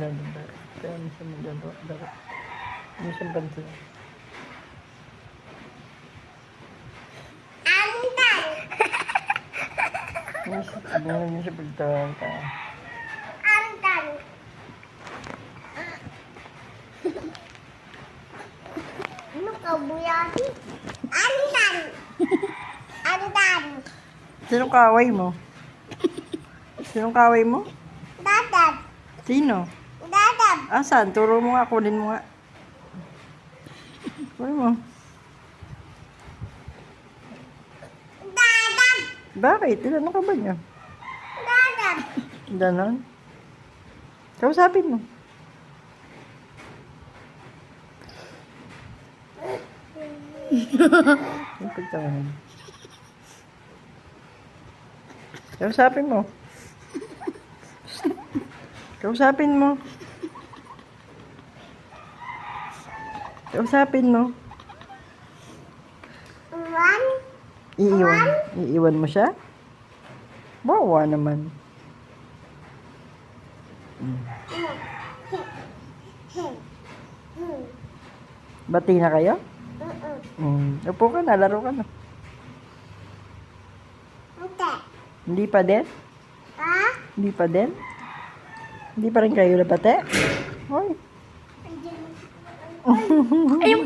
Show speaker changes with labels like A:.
A: maglalaro. Kaya ano siya maglalaro. Ano siyang bansa. Tingnan niyo siya pagtawag ka.
B: Ano ka, buyati? Andan! Andan!
A: Sinong kaway mo? Sinong kaway mo?
B: Dadab!
A: Sino?
B: Dadab!
A: Asan? Turo mo nga, kunin mo nga. Kunin mo.
B: Dadab!
A: Bakit? Ilan ka ba niya?
B: Dadab!
A: Ganon? Kausapin mo. Yung pagtawanan. Kausapin mo. Kausapin mo. Kausapin mo.
B: One,
A: Iiwan mo siya? Bawa naman. Bati na kayo? Upo ka na, laro ka na.
B: Hindi.
A: Hindi pa din?
B: Ha?
A: Hindi pa din? Hindi pa rin kayo nabate? Hoy.
B: Ay, yung